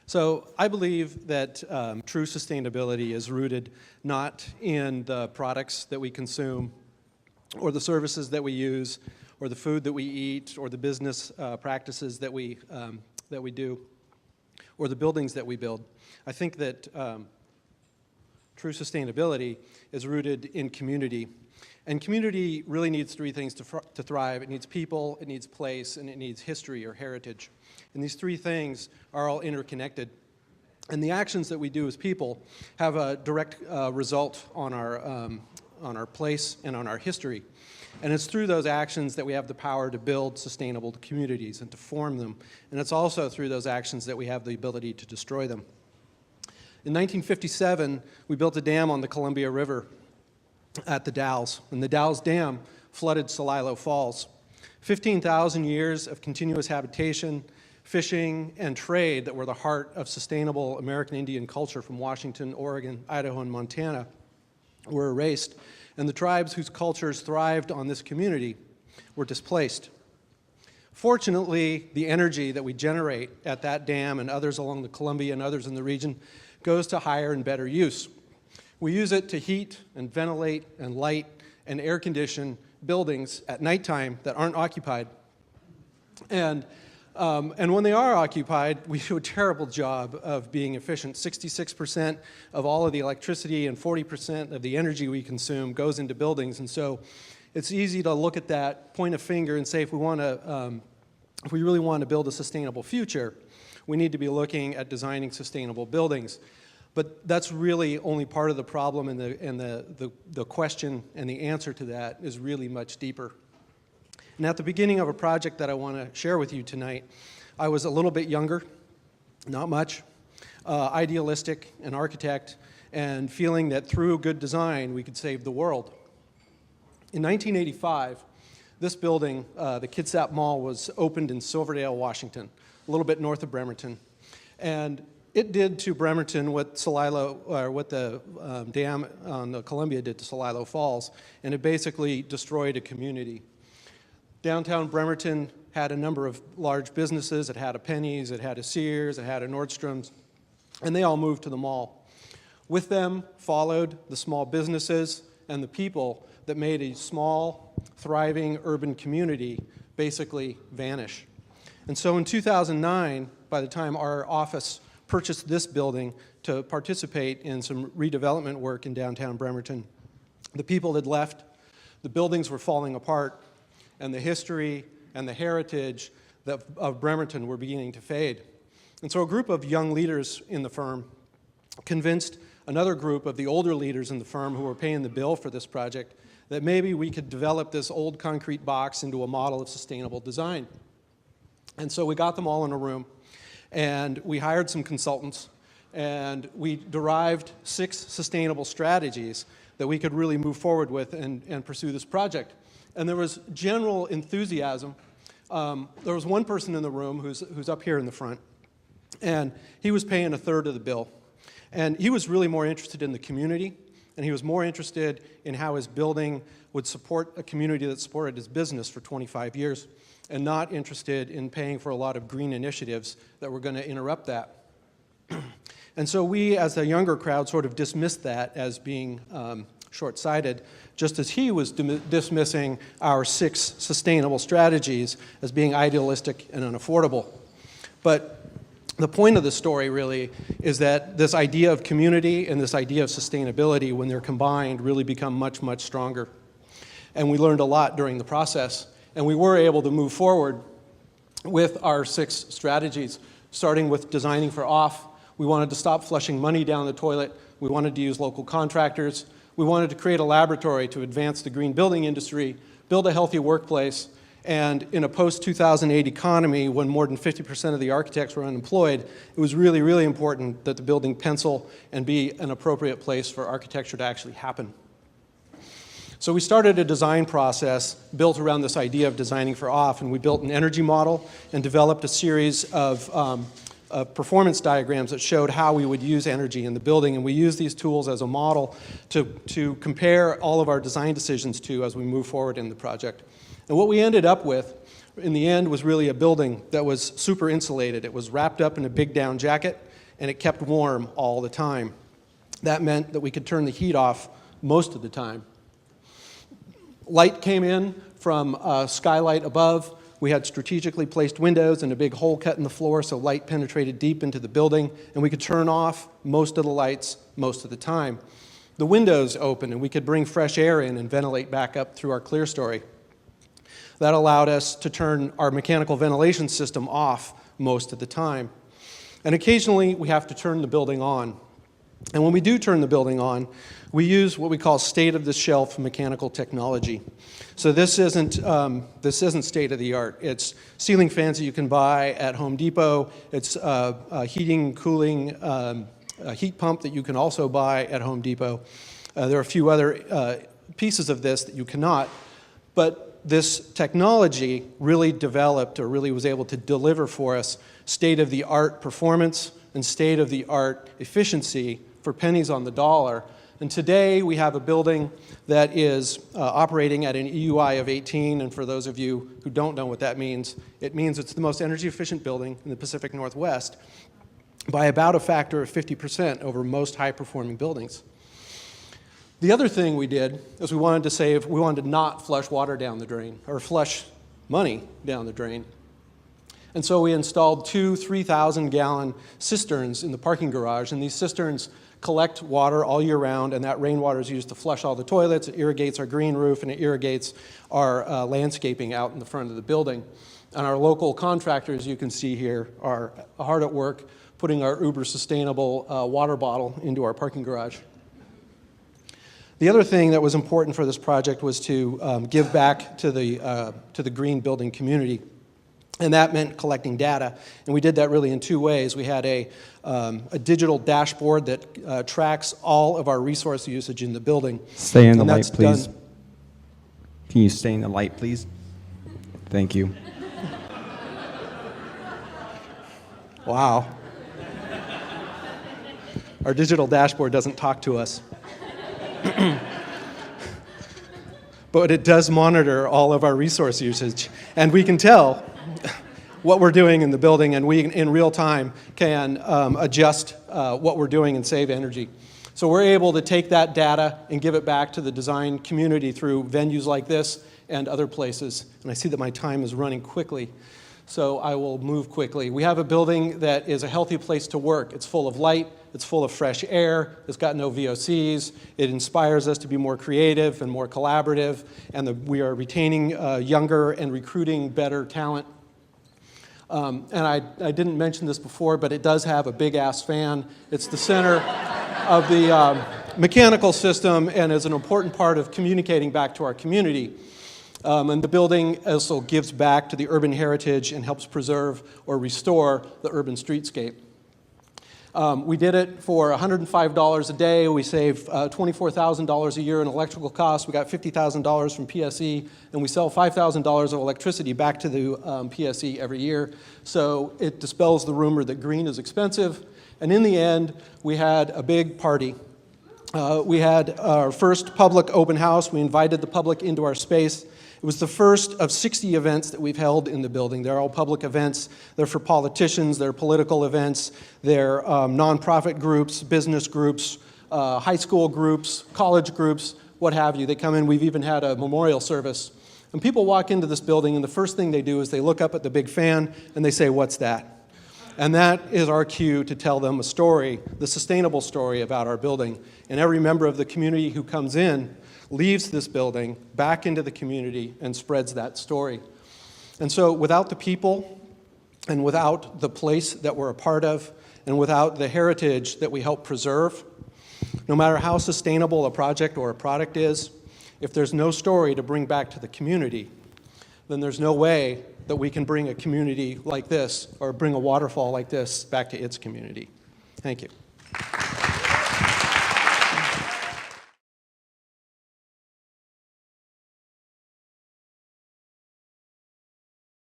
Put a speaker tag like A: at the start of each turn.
A: So I believe that true sustainability is rooted not in the products that we consume or the services that we use or the food that we eat or the business practices that we do or the buildings that we build. I think that true sustainability is rooted in community. And community really needs three things to thrive. It needs people, it needs place, and it needs history or heritage. And these three things are all interconnected. And the actions that we do as people have a direct result on our place and on our history. And it's through those actions that we have the power to build sustainable communities and to form them. And it's also through those actions that we have the ability to destroy them. In 1957, we built a dam on the Columbia River at the Dalles, and the Dalles Dam flooded Celilo Falls. 15,000 years of continuous habitation, fishing, and trade that were the heart of sustainable American Indian culture from Washington, Oregon, Idaho, and Montana were erased, and the tribes whose cultures thrived on this community were displaced. Fortunately, the energy that we generate at that dam and others along the Columbia and others in the region goes to higher and better use. We use it to heat and ventilate and light and air condition buildings at nighttime that aren't occupied. And when they are occupied, we do a terrible job of being efficient. 66% of all of the electricity and 40% of the energy we consume goes into buildings. And so it's easy to look at that, point a finger, and say if we really want to build a sustainable future, we need to be looking at designing sustainable buildings. But that's really only part of the problem, and the question and the answer to that is really much deeper. And at the beginning of a project that I want to share with you tonight, I was a little bit younger, not much, idealistic, an architect, and feeling that through good design we could save the world. In 1985, this building, the Kitsap Mall, was opened in Silverdale, Washington, a little bit north of Bremerton. And it did to Bremerton what the dam on the Columbia did to Celilo Falls, and it basically destroyed a community. Downtown Bremerton had a number of large businesses. It had a Penny's, it had a Sears, it had a Nordstrom's, and they all moved to the mall. With them followed the small businesses and the people that made a small, thriving urban community basically vanish. And so in 2009, by the time our office purchased this building to participate in some redevelopment work in downtown Bremerton, the people had left, the buildings were falling apart, and the history and the heritage of Bremerton were beginning to fade. And so a group of young leaders in the firm convinced another group of the older leaders in the firm who were paying the bill for this project that maybe we could develop this old concrete box into a model of sustainable design. And so we got them all in a room, and we hired some consultants, and we derived 6 sustainable strategies that we could really move forward with and pursue this project. And there was general enthusiasm. There was one person in the room who's up here in the front, and he was paying a third of the bill. And he was really more interested in the community, and he was more interested in how his building would support a community that supported his business for 25 years, and not interested in paying for a lot of green initiatives that were going to interrupt that. And so we, as a younger crowd, sort of dismissed that as being short-sighted, just as he was dismissing our 6 sustainable strategies as being idealistic and unaffordable. But the point of the story really is that this idea of community and this idea of sustainability, when they're combined, really become much, much stronger. And we learned a lot during the process, and we were able to move forward with our 6 strategies, starting with designing for off. We wanted to stop flushing money down the toilet. We wanted to use local contractors. We wanted to create a laboratory to advance the green building industry, build a healthy workplace, and in a post-2008 economy, when more than 50% of the architects were unemployed, it was really, really important that the building pencil and be an appropriate place for architecture to actually happen. So we started a design process built around this idea of designing for off, and we built an energy model and developed a series of performance diagrams that showed how we would use energy in the building, and we used these tools as a model to compare all of our design decisions to as we move forward in the project. And what we ended up with in the end was really a building that was super insulated. It was wrapped up in a big down jacket. and it kept warm all the time. That meant that we could turn the heat off most of the time. Light came in from a skylight above. We had strategically placed windows and a big hole cut in the floor so light penetrated deep into the building, and we could turn off most of the lights most of the time. The windows opened and we could bring fresh air in and ventilate back up through our clear story. That allowed us to turn our mechanical ventilation system off most of the time. And occasionally we have to turn the building on. And when we do turn the building on, we use what we call state-of-the-shelf mechanical technology. So this isn't state-of-the-art. It's ceiling fans that you can buy at Home Depot. It's heating, cooling, a heat pump that you can also buy at Home Depot. There are a few other pieces of this that you cannot, but this technology really developed, or really was able to deliver for us, state-of-the-art performance and state-of-the-art efficiency for pennies on the dollar. And today we have a building that is operating at an EUI of 18, and for those of you who don't know what that means, it means it's the most energy efficient building in the Pacific Northwest by about a factor of 50% over most high-performing buildings. The other thing we did is we wanted to not flush water down the drain, or flush money down the drain. And so we installed two 3,000-gallon cisterns in the parking garage, and these cisterns collect water all year round, and that rainwater is used to flush all the toilets. It irrigates our green roof, and it irrigates our landscaping out in the front of the building. And our local contractors, you can see here, are hard at work putting our uber sustainable water bottle into our parking garage. The other thing that was important for this project was to give back to the green building community. And that meant collecting data. And we did that really in two ways. We had a digital dashboard that tracks all of our resource usage in the building.
B: Stay in the light, please. Can you stay in the light, please? Thank you.
A: Wow. Our digital dashboard doesn't talk to us. But it does monitor all of our resource usage. And we can tell what we're doing in the building, and we, in real time, can adjust what we're doing and save energy. So we're able to take that data and give it back to the design community through venues like this and other places. And I see that my time is running quickly, so I will move quickly. We have a building that is a healthy place to work. It's full of light, it's full of fresh air, it's got no VOCs, it inspires us to be more creative and more collaborative, and we are retaining younger and recruiting better talent. And I didn't mention this before, but it does have a big-ass fan. It's the center of the mechanical system and is an important part of communicating back to our community. And the building also gives back to the urban heritage and helps preserve or restore the urban streetscape. We did it for $105 a day. We saved $24,000 a year in electrical costs. We got $50,000 from PSE, and we sell $5,000 of electricity back to the PSE every year. So it dispels the rumor that green is expensive. And in the end, we had a big party. We had our first public open house. We invited the public into our space. It was the first of 60 events that we've held in the building. They're all public events. They're for politicians, they're political events, they're nonprofit groups, business groups, high school groups, college groups, what have you. They come in, we've even had a memorial service. And people walk into this building, and the first thing they do is they look up at the big fan and they say, "What's that?" And that is our cue to tell them a story, the sustainable story about our building. And every member of the community who comes in leaves this building back into the community and spreads that story. And so without the people, and without the place that we're a part of, and without the heritage that we help preserve, no matter how sustainable a project or a product is, if there's no story to bring back to the community, then there's no way that we can bring a community like this, or bring a waterfall like this, back to its community. Thank you.